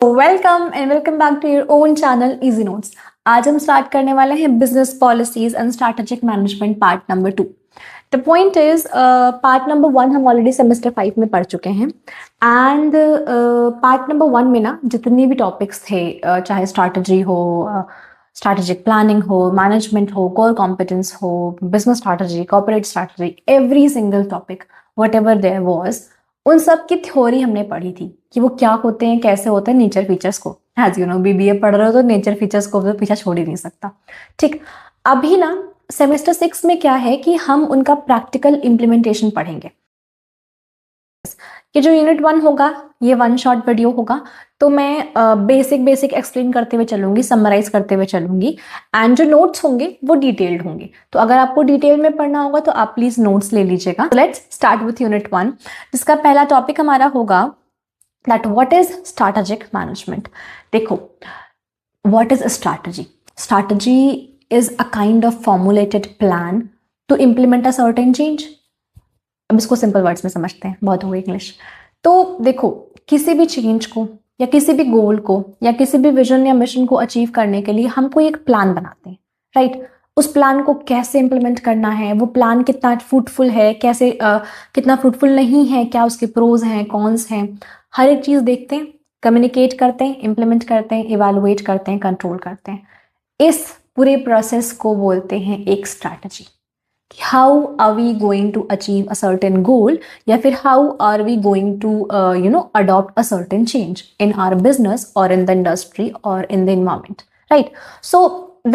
Welcome and welcome back to your own channel easy notes. आज हम start करने वाले हैं business policies and strategic management part number 2। The point is part number 1 हम already semester 5 में पढ़ चुके हैं एंड पार्ट नंबर 1 में ना जितने भी टॉपिक्स थे चाहे स्ट्रैटेजी हो, स्ट्रैटेजिक प्लानिंग हो, मैनेजमेंट हो, कोर कॉम्पिटेंस हो, business strategy, corporate strategy, every single topic whatever there was, उन सब की थ्योरी हमने पढ़ी थी कि वो क्या होते हैं, कैसे होते हैं, नेचर फीचर्स को। एज यू नो बीबीए पढ़ रहे हो तो नेचर फीचर्स को तो पीछा छोड़ ही नहीं सकता। ठीक, अभी ना सेमेस्टर 6 में क्या है कि हम उनका प्रैक्टिकल इम्प्लीमेंटेशन पढ़ेंगे। ये जो यूनिट 1 होगा ये 1 शॉर्ट वीडियो होगा, तो मैं बेसिक एक्सप्लेन करते हुए चलूंगी, समराइज करते हुए चलूंगी एंड जो नोट्स होंगे वो डिटेल्ड होंगे। तो अगर आपको डिटेल में पढ़ना होगा तो आप प्लीज नोट्स ले लीजिएगा। लेट्स स्टार्ट विथ यूनिट 1, जिसका पहला टॉपिक हमारा होगा that what is strategic management. देखो, what is strategy? Strategy is a kind of formulated plan to implement a certain change. अब इसको सिंपल वर्ड्स में समझते हैं, बहुत हो गई इंग्लिश। तो देखो, किसी भी चेंज को या किसी भी गोल को या किसी भी विजन या मिशन को अचीव करने के लिए हम कोई एक प्लान बनाते हैं, राइट? उस प्लान को कैसे इंप्लीमेंट करना है, वो प्लान कितना फ्रूटफुल है, कैसे कितना फ्रूटफुल नहीं है, क्या उसके प्रोज हैं, कॉन्स हैं, हर एक चीज़ देखते हैं, कम्युनिकेट करते हैं, इम्प्लीमेंट करते हैं, इवेलुएट करते हैं, कंट्रोल करते हैं। इस पूरे प्रोसेस को बोलते हैं एक strategy. How are we going to achieve a certain goal, या फिर how are we going to adopt a certain change in our business or in the industry or in the environment, right? So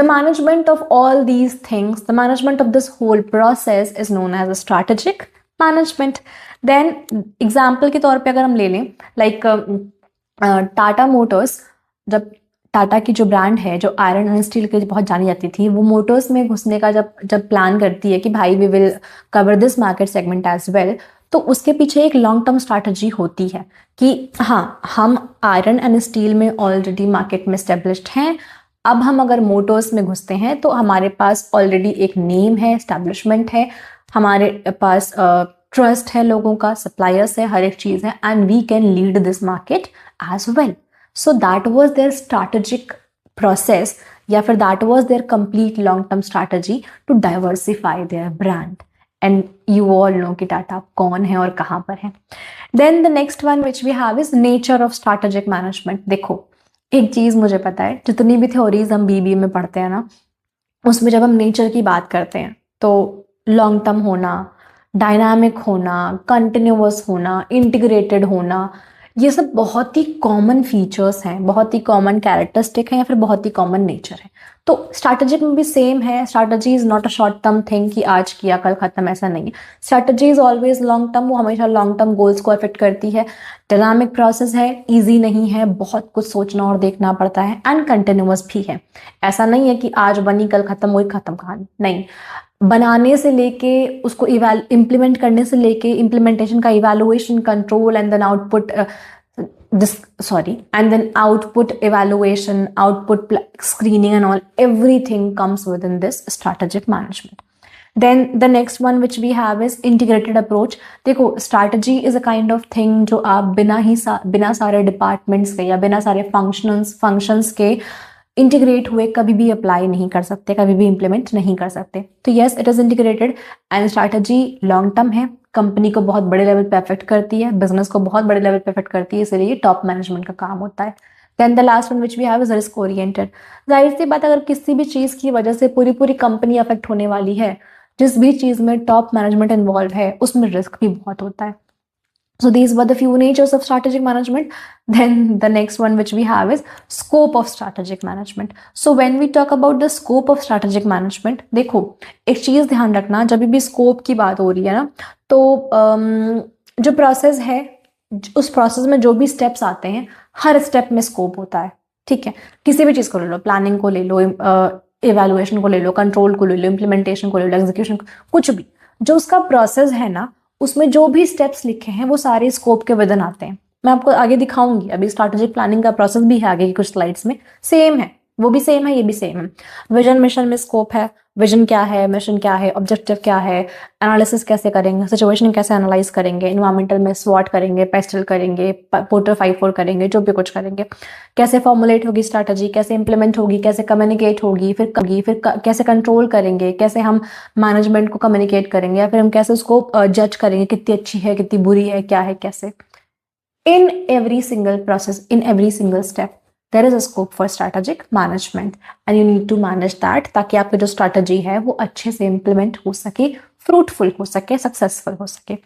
the management of all these things, the management of this whole process is known as a strategic management. Then example के तौर पे अगर हम ले लें, like Tata Motors, जब टाटा की जो ब्रांड है जो आयरन एंड स्टील के बहुत जानी जाती थी, वो मोटर्स में घुसने का जब प्लान करती है कि भाई we will cover this market segment as well, तो उसके पीछे एक लॉन्ग टर्म स्ट्रैटेजी होती है कि हाँ, हम आयरन एंड स्टील में ऑलरेडी मार्केट में एस्टेब्लिश्ड हैं, अब हम अगर मोटर्स में घुसते हैं तो हमारे पास ऑलरेडी एक नेम है, एस्टेब्लिशमेंट है, हमारे पास ट्रस्ट है लोगों का, सप्लायर्स है, हर एक चीज़ है, and we can lead this market as well. So that was their strategic process, या फिर that was their complete long-term strategy to diversify their brand. And you all know कि टाटा कौन है और कहाँ पर है। Then the next one which we have is nature of strategic management. देखो, एक चीज़ मुझे पता है, जितनी भी थ्योरीज हम बीबीए में पढ़ते हैं ना, उसमें जब हम नेचर की बात करते हैं तो लॉन्ग टर्म होना, डायनामिक होना, कंटिन्यूअस होना, इंटीग्रेटेड होना, ये सब बहुत ही कॉमन फीचर्स हैं, बहुत ही कॉमन कैरेक्टरिस्टिक हैं, या फिर बहुत ही कॉमन नेचर है। तो स्ट्रैटेजिक में भी सेम है। Strategy is not a short term thing कि आज किया कल खत्म, ऐसा नहीं है। Strategy is always long term, वो हमेशा लॉन्ग टर्म गोल्स को अफेक्ट करती है। डायनामिक प्रोसेस है, ईजी नहीं है, बहुत कुछ सोचना और देखना पड़ता है, एंड कंटिन्यूअस भी है। ऐसा नहीं है कि आज बनी कल खत्म, वही खत्म कहानी, नहीं। बनाने से लेके उसको इम्प्लीमेंट करने से लेके इम्प्लीमेंटेशन का evaluation, control and then output and then output evaluation, output screening and all, everything comes within this strategic management. Then the next one which we have is integrated approach. देखो, strategy is a kind of thing जो आप बिना सारे departments के या बिना सारे functions के इंटीग्रेट हुए कभी भी अप्लाई नहीं कर सकते, कभी भी इंप्लीमेंट नहीं कर सकते। तो yes, it is integrated and strategy long term है, कंपनी को बहुत बड़े लेवल पे अफेक्ट करती है, बिजनेस को बहुत बड़े लेवल पे अफेक्ट करती है, इसलिए टॉप मैनेजमेंट का काम होता है। Then the last one which we have is risk oriented. जाहिर सी बात, अगर किसी भी चीज़ की वजह से पूरी कंपनी अफेक्ट होने वाली है, जिस भी चीज़ में टॉप मैनेजमेंट इन्वॉल्व है, उसमें रिस्क भी बहुत होता है। So these were the few natures of strategic management. Then the next one which we have is scope of strategic management. So when we talk about the scope of strategic management, देखो, एक चीज़ ध्यान रखना, जब भी scope की बात हो रही है ना, तो जो प्रोसेस है, उस प्रोसेस में जो भी स्टेप्स आते हैं, हर स्टेप में स्कोप होता है। ठीक है, किसी भी चीज़ को ले लो, प्लानिंग को ले लो, इवेल्युएशन को ले लो, कंट्रोल को ले लो, इम्प्लीमेंटेशन को ले लो, एग्जीक्यूशन, कुछ भी जो उसका प्रोसेस है ना, उसमें जो भी स्टेप्स लिखे हैं वो सारे स्कोप के विदिन आते हैं। मैं आपको आगे दिखाऊंगी, अभी स्ट्रैटेजिक प्लानिंग का प्रोसेस भी है आगे की कुछ स्लाइड्स में, सेम है, वो भी सेम है, ये भी सेम है। विजन मिशन में स्कोप है, विजन क्या है, मिशन क्या है, ऑब्जेक्टिव क्या है, एनालिसिस कैसे करेंगे, सिचुएशन कैसे एनालाइज करेंगे, एनवायरमेंटल में स्वॉट करेंगे, पेस्टल करेंगे, पोर्टर 5-4 करेंगे, जो भी कुछ करेंगे, कैसे फॉर्मुलेट होगी स्ट्रैटेजी, कैसे इंप्लीमेंट होगी, कैसे कम्युनिकेट होगी, फिर कैसे कंट्रोल करेंगे, कैसे हम मैनेजमेंट को कम्युनिकेट करेंगे, या फिर हम कैसे उसको जज करेंगे कितनी अच्छी है, कितनी बुरी है, क्या है, कैसे। In every single process, in every single step, there is a scope for strategic management and you need to manage that ताकि आपकी जो strategy है वो अच्छे से implement हो सके, fruitful हो सके, successful हो सके।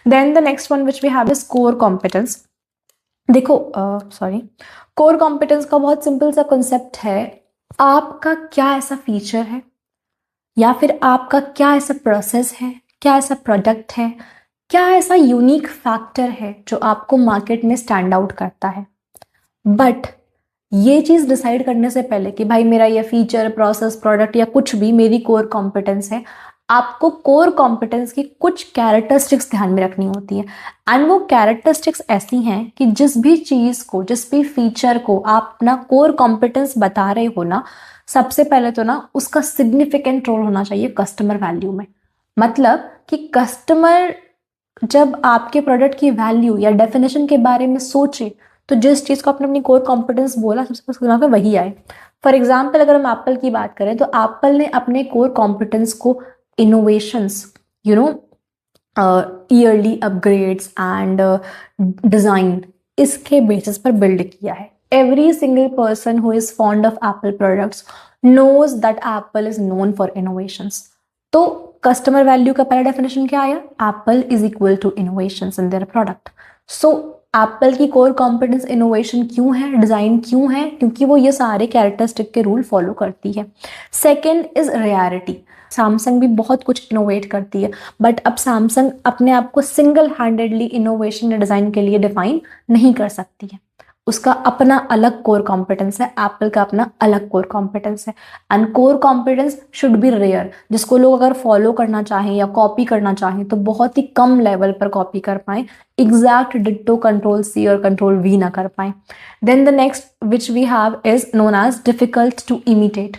Then the next one which we have is core competence। देखो core competence का बहुत simple सा concept है, आपका क्या ऐसा feature है या फिर आपका क्या ऐसा process है, क्या ऐसा product है, क्या ऐसा यूनिक फैक्टर है जो आपको मार्केट में स्टैंड आउट करता है। बट ये चीज़ डिसाइड करने से पहले कि भाई मेरा ये फीचर, प्रोसेस, प्रोडक्ट या कुछ भी मेरी कोर कॉम्पिटेंस है, आपको कोर कॉम्पिटेंस की कुछ कैरेक्टरिस्टिक्स ध्यान में रखनी होती है। एंड वो कैरेक्टरिस्टिक्स ऐसी हैं कि जिस भी चीज़ को, जिस भी फीचर को आप अपना कोर कॉम्पिटेंस बता रहे हो ना, सबसे पहले तो ना उसका सिग्निफिकेंट रोल होना चाहिए कस्टमर वैल्यू में। मतलब कि कस्टमर जब आपके प्रोडक्ट की वैल्यू या डेफिनेशन के बारे में सोचे तो जिस चीज़ को आपने अपनी कोर कॉम्पिटेंस बोला सबसे पहले दिमाग में वही आए। फॉर एग्जाम्पल अगर हम एप्पल की बात करें तो एप्पल ने अपने कोर कॉम्पिटेंस को innovations, yearly upgrades and design, इसके बेसिस पर बिल्ड किया है। Every single person who is fond of Apple products knows that Apple is known for innovations. तो कस्टमर वैल्यू का पहला डेफिनेशन क्या आया? Apple is equal to innovations in their product. So Apple की core competence innovation क्यों है, design क्यों है? क्योंकि वो ये सारे कैरेक्टरिस्टिक के रूल फॉलो करती है। Second is rarity. सैमसंग भी बहुत कुछ इनोवेट करती है, बट अब सैमसंग अपने आप को सिंगल हैंडेडली इनोवेशन या डिजाइन के लिए डिफाइन नहीं कर सकती है। उसका अपना अलग कोर कॉम्पिटेंस है, एप्पल का अपना अलग कोर कॉम्पिटेंस है। And core competence should be rare, जिसको लोग अगर फॉलो करना चाहें या कॉपी करना चाहें तो बहुत ही कम लेवल पर कॉपी कर पाएं, एग्जैक्ट डिट्टो कंट्रोल सी और कंट्रोल वी ना कर पाएं। Then the next which we have is known as difficult to imitate.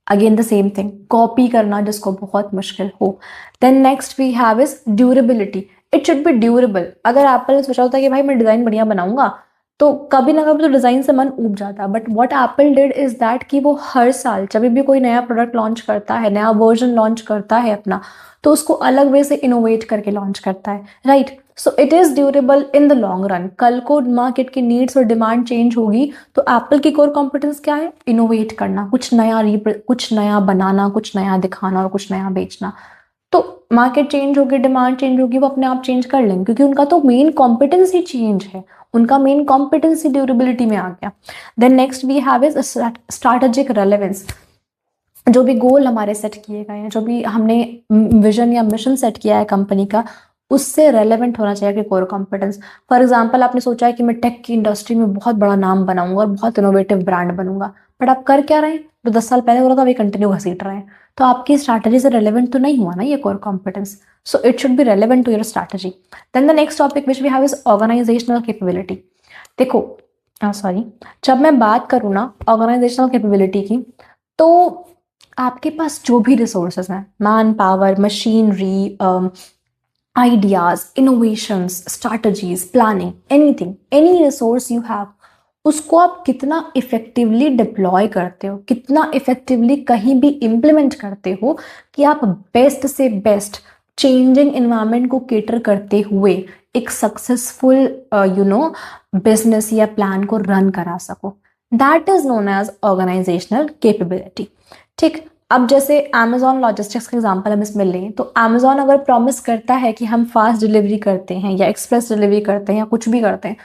Again the same thing, copy करना जिसको बहुत मुश्किल हो। Then next we have is durability. It should be durable. अगर एप्पल ने सोचा होता है कि भाई मैं डिजाइन बढ़िया बनाऊंगा तो कभी ना कभी तो डिजाइन से मन ऊब जाता, but what Apple did is that कि वो हर साल जब भी कोई नया प्रोडक्ट लॉन्च करता है, नया वर्जन लॉन्च करता है अपना, तो उसको अलग वे से इनोवेट करके लॉन्च करता है, right. So it is durable in the long run. कल को मार्केट की नीड्स और डिमांड चेंज होगी तो एप्पल की कोर कॉम्पिटेंस क्या है? इनोवेट करना, कुछ नया बनाना, कुछ नया दिखाना और कुछ नया बेचना। तो मार्केट चेंज होगी, डिमांड चेंज होगी, वो अपने आप चेंज कर लेंगे क्योंकि उनका तो मेन कॉम्पिटेंस ही चेंज है, उनका मेन कॉम्पिटेंस ही ड्यूरेबिलिटी में आ गया। Then next we have is strategic relevance. जो भी गोल हमारे सेट किए गए हैं, जो भी हमने विजन या मिशन सेट किया है कंपनी का, उससे रेलेवेंट होना चाहिए कि कोर कॉम्पिटेंस। फॉर एग्जाम्पल आपने सोचा है कि मैं टेक की इंडस्ट्री में बहुत बड़ा नाम बनाऊंगा और बहुत इनोवेटिव ब्रांड बनूंगा, बट आप कर क्या रहे हैं? जो 10 साल पहले हो रहा था वही कंटिन्यू घसीट रहे हैं, तो आपकी स्ट्रैटेजी से रेलेवेंट तो नहीं हुआ ना ये core competence. So it should be relevant to your strategy. Then the next topic which we have is organizational capability. देखो जब मैं बात करूँ ना ऑर्गेनाइजेशनल कैपेबिलिटी की, तो आपके पास जो भी रिसोर्सेज हैं, man power, machinery, ideas, innovations, strategies, planning, anything, any resource you have, उसको आप कितना इफेक्टिवली डिप्लॉय करते हो, कितना इफेक्टिवली कहीं भी इम्प्लीमेंट करते हो कि आप बेस्ट से बेस्ट चेंजिंग इन्वायरमेंट को केटर करते हुए एक सक्सेसफुल बिजनेस या प्लान को रन करा सको। That is known as organizational capability. ठीक, अब जैसे Amazon लॉजिस्टिक्स का एग्जांपल हम इसमें लें तो Amazon अगर प्रॉमिस करता है कि हम फास्ट डिलीवरी करते हैं या एक्सप्रेस डिलीवरी करते हैं या कुछ भी करते हैं,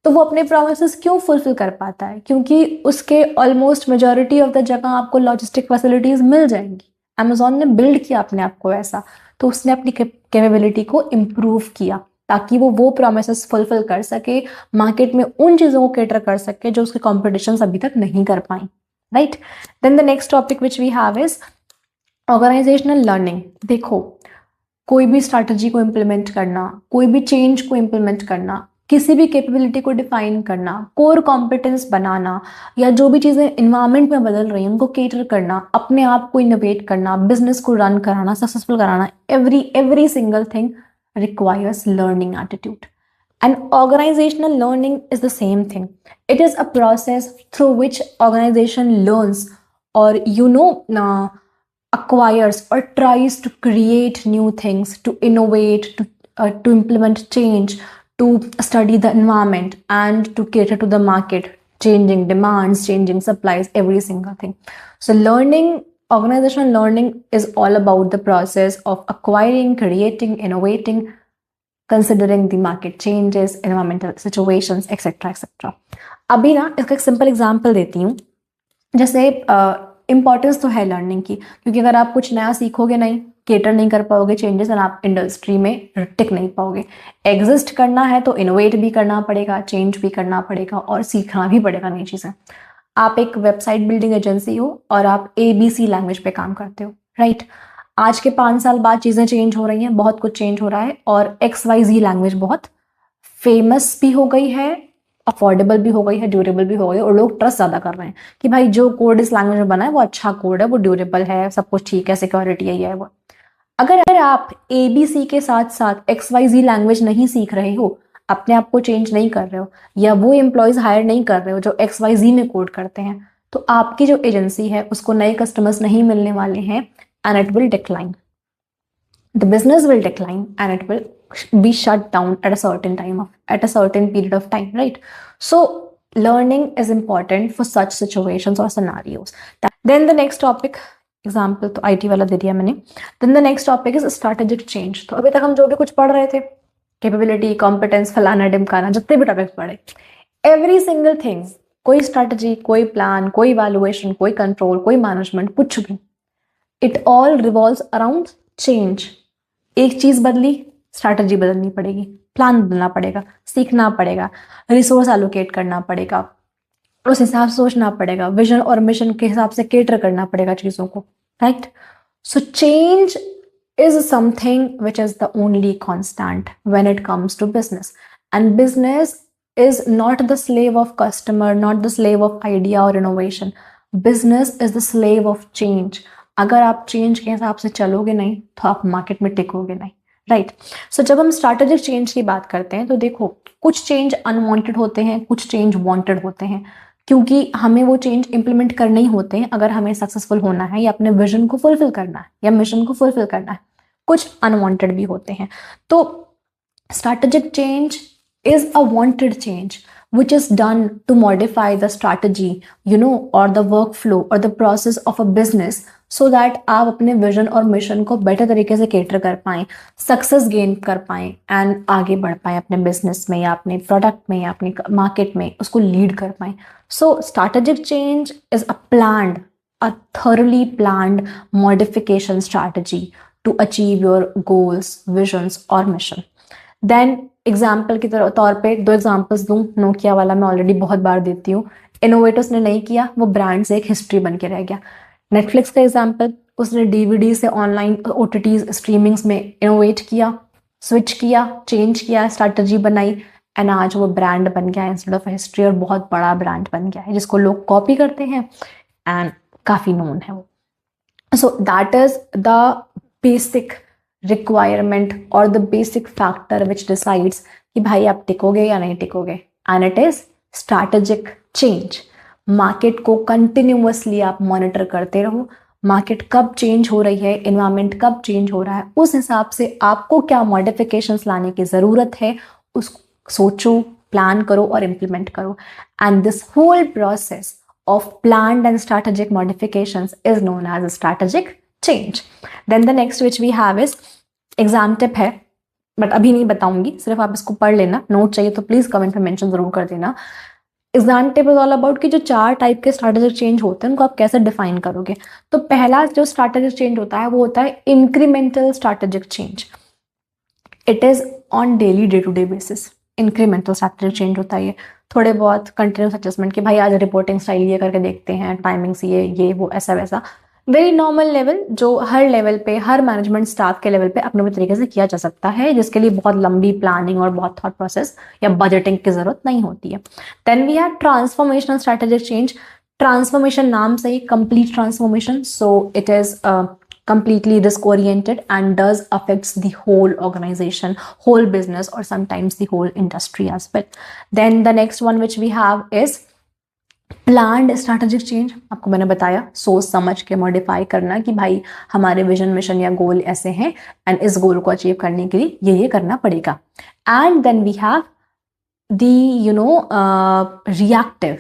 तो वो अपने प्रोमिस क्यों फुलफिल कर पाता है? क्योंकि उसके ऑलमोस्ट मेजॉरिटी ऑफ द जगह आपको लॉजिस्टिक फैसिलिटीज मिल जाएंगी। Amazon ने बिल्ड किया अपने आप को ऐसा, तो उसने अपनी कैपेबिलिटी को इम्प्रूव किया ताकि वो प्रोमिस फुलफिल कर सके, मार्केट में उन चीज़ों को कैटर कर सके जो उसके कॉम्पिटिशन अभी तक नहीं कर पाई, right. Then the next topic which we have is organisational learning. देखो कोई भी स्ट्रैटेजी को इम्प्लीमेंट करना, कोई भी चेंज को इम्प्लीमेंट करना किसी भी कैपेबिलिटी को डिफाइन करना, कोर कॉम्पिटेंस बनाना, या जो भी चीज़ें इन्वायरमेंट में बदल रही हैं उनको केटर करना, अपने आप को इनोवेट करना, बिजनेस को रन कराना, सक्सेसफुल कराना, every single thing requires learning attitude. And organizational learning is the same thing. It is a process through which organization learns or acquires or tries to create new things, to innovate, to implement change, to study the environment, and to cater to the market, changing demands, changing supplies, every single thing. So organizational learning is all about the process of acquiring, creating, innovating, considering the market changes, environmental situations, etc. etc. अभी ना इसका एक simple example देती हूँ. जैसे importance तो है learning की, क्योंकि अगर आप कुछ नया सीखोगे नहीं, केटर नहीं कर पाओगे चेंजेस, और आप इंडस्ट्री में टिक नहीं पाओगे. एग्जिस्ट करना है तो इनोवेट भी करना पड़ेगा, चेंज भी करना पड़ेगा, और सीखना भी पड़ेगा नई चीज़ें. आप एक वेबसाइट बिल्डिंग एजेंसी हो और आप ABC लैंग्वेज पे काम करते हो, राइट. आज के 5 साल बाद चीज़ें चेंज हो रही हैं, बहुत कुछ चेंज हो रहा है, और XYZ लैंग्वेज बहुत फेमस भी हो गई है, अफोर्डेबल भी हो गई है, ड्यूरेबल भी हो गई है, और लोग ट्रस्ट ज़्यादा कर रहे हैं कि भाई जो कोड इस लैंग्वेज में बना है वो अच्छा कोड है, वो ड्यूरेबल है, सब कुछ ठीक है, सिक्योरिटी है वो. अगर आप ABC के साथ साथ XYZ लैंग्वेज नहीं सीख रहे हो, अपने आप को चेंज नहीं कर रहे हो, या वो एम्प्लॉयज़ हायर नहीं कर रहे हो जो XYZ में कोड करते हैं, तो आपकी जो एजेंसी है उसको नए कस्टमर्स नहीं मिलने वाले हैं, and it will decline. The business will decline and it will be shut down at a certain period of time, right? So learning is important for such situations or scenarios. Then the next topic, example तो IT वाला दे दिया मैंने. Then the next topic is strategic change. तो अभी तक हम जो भी कुछ पढ़ रहे थे, capability, competence, फलाना ढिमकाना, जितने भी टॉपिक्स पढ़े, every single thing, कोई strategy, कोई plan, कोई evaluation, कोई control, कोई management, कुछ भी, it all revolves around change. एक चीज बदली, स्ट्रैटेजी बदलनी पड़ेगी, प्लान बदलना पड़ेगा, सीखना पड़ेगा, रिसोर्स एलोकेट करना पड़ेगा, उस हिसाब से सोचना पड़ेगा, विजन और मिशन के हिसाब से केटर करना पड़ेगा चीजों को, right. So change is something which is the only constant when it comes to business, and business is not the slave of customer, not the slave of idea और innovation. Business is the slave of change. अगर आप change के हिसाब से चलोगे नहीं तो आप मार्केट में टिकोगे नहीं, राइट. सो जब हम स्ट्रैटेजिक चेंज की बात करते हैं तो देखो, कुछ चेंज अनवांटेड होते हैं, कुछ चेंज वांटेड होते हैं, क्योंकि हमें वो चेंज इंप्लीमेंट करने ही होते हैं अगर हमें सक्सेसफुल होना है, या अपने विजन को फुलफिल करना है, या मिशन को फुलफिल करना है. कुछ अनवांटेड भी होते हैं. तो strategic change is a wanted change which is done to modify the strategy, or the workflow or the process of a business, so that आप अपने विजन और मिशन को बेटर तरीके से केटर कर पाएं, सक्सेस गेन कर पाएं, एंड आगे बढ़ पाएं अपने बिजनेस में, या अपने प्रोडक्ट में, या अपने मार्केट में उसको लीड कर पाएं. So strategic change is a thoroughly planned modification strategy to achieve your goals, visions और mission. देन एग्जाम्पल की तौर पे 2 एग्जाम्पल्स दूं. नोकिया वाला मैं ऑलरेडी बहुत बार देती हूँ. इनोवेटर्स ने नहीं किया, वो ब्रांड से एक हिस्ट्री बन के रह गया. नेटफ्लिक्स का एग्जाम्पल, उसने DVD से ऑनलाइन OTT स्ट्रीमिंग्स में इनोवेट किया, स्विच किया, चेंज किया, स्ट्रैटेजी बनाई, एंड आज वो ब्रांड बन गया इंस्टेड ऑफ हिस्ट्री, और बहुत बड़ा ब्रांड बन गया है जिसको लोग कॉपी करते हैं एंड काफ़ी नोन है वो. So that is the basic requirement और the basic factor which decides कि भाई आप टिकोगे या नहीं टिकोगे, and it is strategic change. Market को कंटिन्यूअसली आप मॉनिटर करते रहो, मार्केट कब चेंज हो रही है, इन्वायरमेंट कब चेंज हो रहा है, उस हिसाब से आपको क्या मॉडिफिकेशंस लाने की ज़रूरत है, उस सोचो, प्लान करो और इम्प्लीमेंट करो. And this whole process of planned and strategic modifications is known as a strategic change. Then the next which we have is exam tip है, बट अभी नहीं बताऊंगी, सिर्फ आप इसको पढ़ लेना. नोट चाहिए तो प्लीज कमेंट में मेंशन जरूर कर देना. Exam tip is all about कि जो 4 टाइप के स्ट्रैटेजिक चेंज होते हैं उनको आप कैसे डिफाइन करोगे. तो पहला जो स्ट्रैटेजिक चेंज होता है वो होता है incremental strategic change. It is on daily day to day basis. Incremental strategic change होता है ये. थोड़े बहुत कंटिन्यूस एडजस्टमेंट कि भाई आज रिपोर्टिंग स्टाइल ये करके देखते हैं, टाइमिंग्स ये वो ऐसा वैसा, वेरी नॉर्मल लेवल जो हर लेवल पे, हर मैनेजमेंट स्टाफ के लेवल पे अपने अपने तरीके से किया जा सकता है, जिसके लिए बहुत लंबी प्लानिंग और बहुत थॉट प्रोसेस या बजटिंग की जरूरत नहीं होती है। Then we have transformational strategic change. Transformation नाम से ही complete transformation, so it is completely risk oriented and does affects the whole organization, whole business, or sometimes the whole industry as well. Then the next one which we have is planned strategic change. आपको मैंने बताया सोच समझ के modify करना कि भाई हमारे विजन मिशन या गोल ऐसे हैं एंड इस गोल को अचीव करने के लिए ये करना पड़ेगा। And then we have the reactive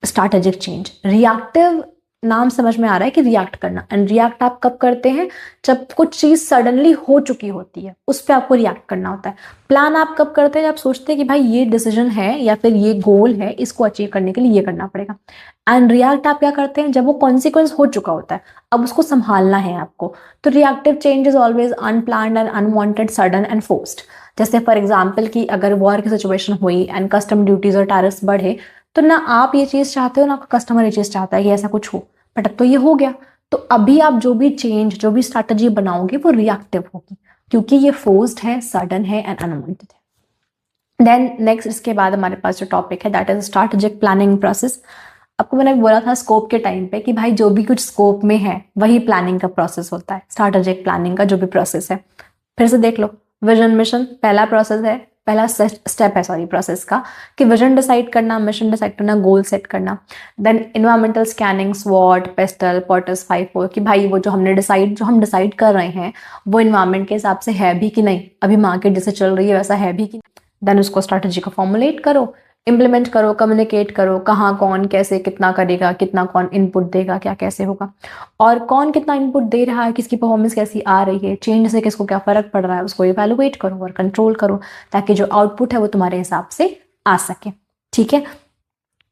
strategic change. Reactive नाम समझ में आ रहा है कि रिएक्ट करना, एंड रिएक्ट आप कब करते हैं, जब कुछ चीज सडनली हो चुकी होती है उस पर आपको रिएक्ट करना होता है। प्लान आप कब करते हैं, जब आप सोचते हैं कि भाई ये डिसीजन है या फिर ये गोल है, इसको अचीव करने के लिए ये करना पड़ेगा। एंड रिएक्ट आप क्या करते हैं, जब वो कॉन्सिक्वेंस हो चुका होता है, अब उसको संभालना है आपको। तो reactive change is always unplanned and unwanted, sudden and forced. जैसे फॉर एग्जाम्पल कि अगर वॉर की सिचुएशन हुई एंड कस्टम ड्यूटीज और टैरिफ्स बढ़े, तो ना आप ये चीज चाहते हो ना आपका कस्टमर ये चीज चाहता है कि ऐसा कुछ हो, बट अब तो ये हो गया। तो अभी आप जो भी चेंज, जो भी स्ट्रैटेजी बनाओगे वो रिएक्टिव होगी, क्योंकि ये फोर्स्ड है, सडन है एंड अनवांटेड है। देन नेक्स्ट इसके बाद हमारे पास जो टॉपिक है that is strategic planning process. आपको मैंने बोला था स्कोप के टाइम पे कि भाई जो भी कुछ स्कोप में है वही प्लानिंग का प्रोसेस होता है, स्ट्रैटेजिक प्लानिंग का जो भी प्रोसेस है। फिर से देख लो, विजन मिशन पहला प्रोसेस है, पहला स्टेप है सॉरी प्रोसेस का, कि विजन डिसाइड करना, मिशन डिसाइड करना, गोल सेट करना। देन इन्वायरमेंटल स्कैनिंग, स्वॉट, पेस्टल, पॉटर्स 5 कि भाई वो जो हम डिसाइड कर रहे हैं वो इन्वायरमेंट के हिसाब से है भी कि नहीं, अभी मार्केट जैसे चल रही है वैसा है भी कि नहीं। देन उसको स्ट्रैटेजी को फॉर्मुलेट करो, इम्प्लीमेंट करो, कम्युनिकेट करो, कहाँ कौन कैसे कितना करेगा, कितना कौन इनपुट देगा, क्या कैसे होगा, और कौन कितना इनपुट दे रहा है, किसकी परफॉर्मेंस कैसी आ रही है, चेंज से किसको क्या फर्क पड़ रहा है, उसको इवैल्यूएट करो और कंट्रोल करो, ताकि जो आउटपुट है वो तुम्हारे हिसाब से आ सके। ठीक है।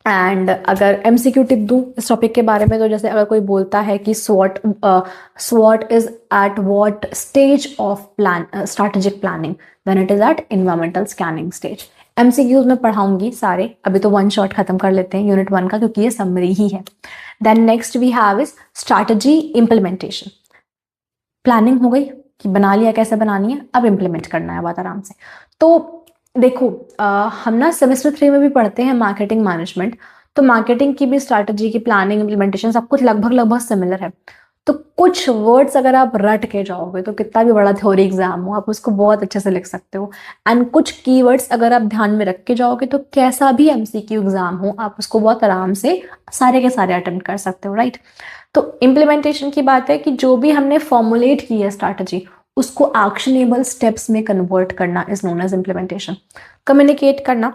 एंड अगर एमसीक्यू टिप दूं इस टॉपिक के बारे में, तो जैसे अगर कोई बोलता है कि स्वॉट is at what stage of plan strategic planning, then it is at environmental scanning stage. MCQs में पढ़ाऊंगी सारे, अभी तो वन शॉट खत्म कर लेते हैं यूनिट 1 का, क्योंकि ये समरी ही है। Then next we have is strategy implementation. Planning हो गई कि बना लिया कैसे बनानी है, अब इम्प्लीमेंट करना है बात आराम से। तो देखो हम ना सेमेस्टर 3 में भी पढ़ते हैं मार्केटिंग मैनेजमेंट, तो मार्केटिंग की भी स्ट्रैटेजी की प्लानिंग, इम्प्लीमेंटेशन सब कुछ लगभग सिमिलर है। तो कुछ वर्ड्स अगर आप रट के जाओगे तो कितना भी बड़ा थ्योरी एग्जाम हो आप उसको बहुत अच्छे से लिख सकते हो, एंड कुछ कीवर्ड्स अगर आप ध्यान में रख के जाओगे तो कैसा भी एमसीक्यू एग्जाम हो आप उसको बहुत आराम से सारे के सारे अटेम्प्ट कर सकते हो, राइट। तो इम्प्लीमेंटेशन की बात है कि जो भी हमने फॉर्मुलेट की है स्ट्रैटेजी उसको एक्शनेबल स्टेप्स में कन्वर्ट करना is known as implementation. Communicate करना,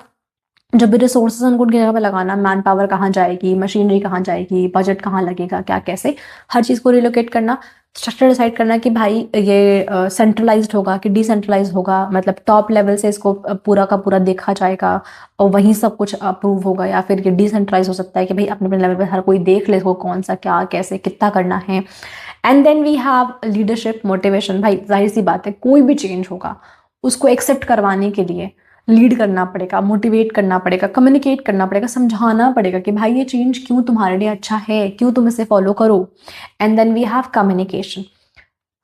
जो भी रिसोर्सेज उनको उनकी जगह पे लगाना, मैन पावर कहाँ जाएगी, मशीनरी कहाँ जाएगी, बजट कहाँ लगेगा, क्या कैसे, हर चीज़ को रिलोकेट करना। स्ट्रक्चर डिसाइड करना कि भाई ये सेंट्रलाइज्ड होगा कि डिसेंट्रलाइज होगा, मतलब टॉप लेवल से इसको पूरा का पूरा देखा जाएगा और वहीं सब कुछ अप्रूव होगा, या फिर ये डिसेंट्रलाइज हो सकता है कि भाई अपने अपने लेवल पे हर कोई देख ले इसको कौन सा क्या कैसे कितना करना है। And then we have leadership motivation. भाई जाहिर सी बात है कोई भी चेंज होगा उसको एक्सेप्ट करवाने के लिए लीड करना पड़ेगा, मोटिवेट करना पड़ेगा, कम्युनिकेट करना पड़ेगा, समझाना पड़ेगा कि भाई ये चेंज क्यों तुम्हारे लिए अच्छा है, क्यों तुम इसे फॉलो करो। And then we have communication,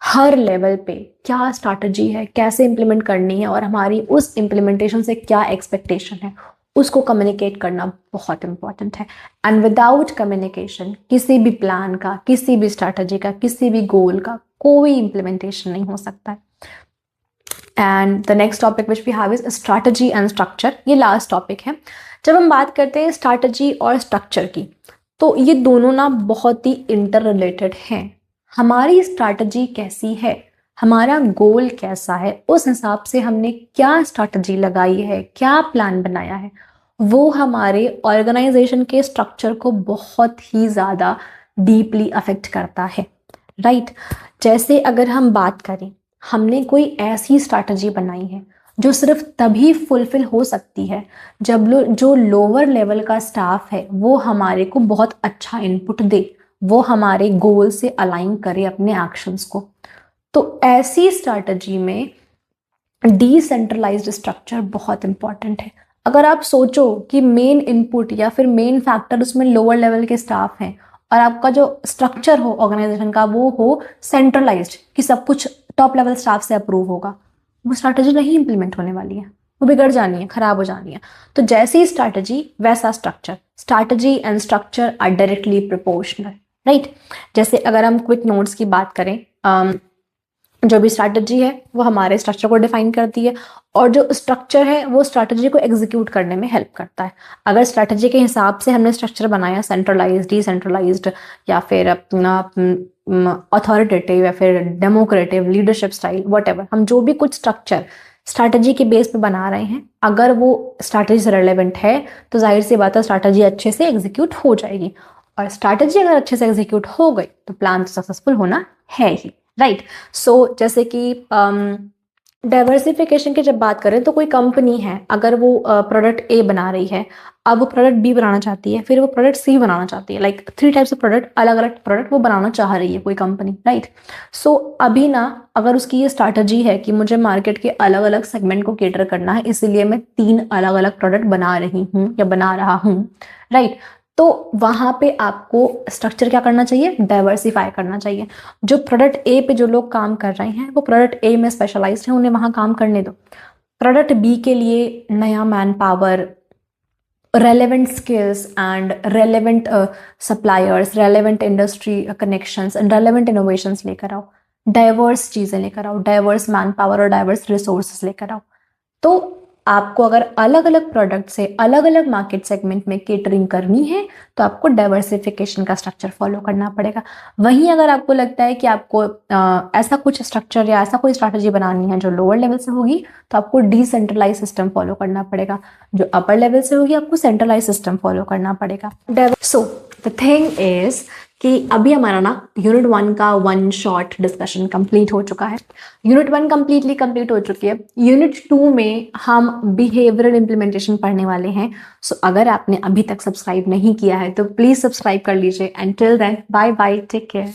हर लेवल पे क्या स्ट्रैटेजी है, कैसे इंप्लीमेंट करनी है और हमारी उस इंप्लीमेंटेशन से क्या एक्सपेक्टेशन है, उसको कम्युनिकेट करना बहुत इंपॉर्टेंट है। एंड विदाउट कम्युनिकेशन किसी भी प्लान का, किसी भी स्ट्रैटेजी का, किसी भी गोल का कोई इंप्लीमेंटेशन नहीं हो सकता है। And the next topic which we have is strategy and structure. ये लास्ट टॉपिक है। जब हम बात करते हैं स्ट्रैटेजी और स्ट्रक्चर की, तो ये दोनों ना बहुत ही इंटर रिलेटेड हैं। हमारी स्ट्रैटेजी कैसी है, हमारा गोल कैसा है, उस हिसाब से हमने क्या स्ट्रैटेजी लगाई है, क्या प्लान बनाया है, वो हमारे ऑर्गेनाइजेशन के स्ट्रक्चर को बहुत ही ज़्यादा डीपली अफेक्ट करता है, राइट। जैसे अगर हम बात करें, हमने कोई ऐसी स्ट्रैटेजी बनाई है जो सिर्फ तभी फुलफिल हो सकती है जब जो लोअर लेवल का स्टाफ है वो हमारे को बहुत अच्छा इनपुट दे, वो हमारे गोल से अलाइन करे अपने एक्शंस को। तो ऐसी स्ट्रैटेजी में डिसेंट्रलाइज्ड स्ट्रक्चर बहुत इंपॉर्टेंट है। अगर आप सोचो कि मेन इनपुट या फिर मेन फैक्टर उसमें लोअर लेवल के स्टाफ हैं और आपका जो स्ट्रक्चर हो ऑर्गेनाइजेशन का वो हो सेंट्रलाइज्ड, कि सब कुछ टॉप लेवल स्टाफ से अप्रूव होगा, वो स्ट्रैटेजी नहीं इंप्लीमेंट होने वाली है, वो बिगड़ जानी है, खराब हो जानी है। तो जैसी ही स्ट्रैटेजी वैसा structure, strategy and structure are directly proportional, right. जैसे अगर हम क्विक नोट्स की बात करें, जो भी स्ट्रैटेजी है वो हमारे स्ट्रक्चर को डिफाइन करती है, और जो स्ट्रक्चर है वो स्ट्रैटेजी को एग्जीक्यूट करने में हेल्प करता है। अगर स्ट्रैटेजी के हिसाब से हमने स्ट्रक्चर बनाया, सेंट्रलाइज्ड, डिसेंट्रलाइज्ड, या फिर अपना अथॉरिटेटिव या फिर डेमोक्रेटिव, लीडरशिप स्टाइल, व्हाटएवर, हम जो भी कुछ स्ट्रक्चर स्ट्रैटेजी के बेस पे बना रहे हैं, अगर वो स्ट्रैटेजी से रिलेवेंट है तो जाहिर सी बात है स्ट्रैटेजी अच्छे से एग्जीक्यूट हो जाएगी, और स्ट्रैटेजी अगर अच्छे से एग्जीक्यूट हो गई तो प्लान तो सक्सेसफुल होना है ही, राइट। सो जैसे कि डाइवर्सिफिकेशन की जब बात करें तो कोई कंपनी है, अगर वो प्रोडक्ट ए बना रही है, अब वो प्रोडक्ट बी बनाना चाहती है, फिर वो प्रोडक्ट सी बनाना चाहती है, लाइक 3 टाइप्स ऑफ प्रोडक्ट, अलग अलग प्रोडक्ट वो बनाना चाह रही है कोई कंपनी, राइट। सो अभी ना अगर उसकी ये स्ट्रैटेजी है कि मुझे मार्केट के अलग अलग सेगमेंट को केटर करना है, इसीलिए मैं 3 अलग अलग प्रोडक्ट बना रही हूँ या बना रहा हूँ, राइट, तो वहां पे आपको स्ट्रक्चर क्या करना चाहिए, डाइवर्सिफाई करना चाहिए। जो प्रोडक्ट ए पे जो लोग काम कर रहे हैं वो प्रोडक्ट ए में स्पेशलाइज्ड है, उन्हें वहां काम करने दो। प्रोडक्ट बी के लिए नया man power, relevant skills and relevant suppliers, relevant industry connections and relevant innovations लेकर आओ, डाइवर्स चीजें लेकर आओ, डाइवर्स मैन पावर और डाइवर्स रिसोर्सेस लेकर आओ। तो आपको अगर अलग अलग प्रोडक्ट से अलग अलग मार्केट सेगमेंट में केटरिंग करनी है तो आपको डाइवर्सिफिकेशन का स्ट्रक्चर फॉलो करना पड़ेगा। वहीं अगर आपको लगता है कि आपको ऐसा कुछ स्ट्रक्चर या ऐसा कोई स्ट्रैटेजी बनानी है जो लोअर लेवल से होगी, तो आपको डिसेंट्रलाइज सिस्टम फॉलो करना पड़ेगा। जो अपर लेवल से होगी आपको सेंट्रलाइज सिस्टम फॉलो करना पड़ेगा। सो द थिंग इज कि अभी हमारा ना यूनिट 1 का 1 शॉर्ट डिस्कशन कंप्लीट हो चुका है। यूनिट 1 कंप्लीटली कंप्लीट हो चुकी है। यूनिट 2 में हम बिहेवियरल इम्प्लीमेंटेशन पढ़ने वाले हैं। सो अगर आपने अभी तक सब्सक्राइब नहीं किया है तो प्लीज सब्सक्राइब कर लीजिए। And till then bye bye, take care.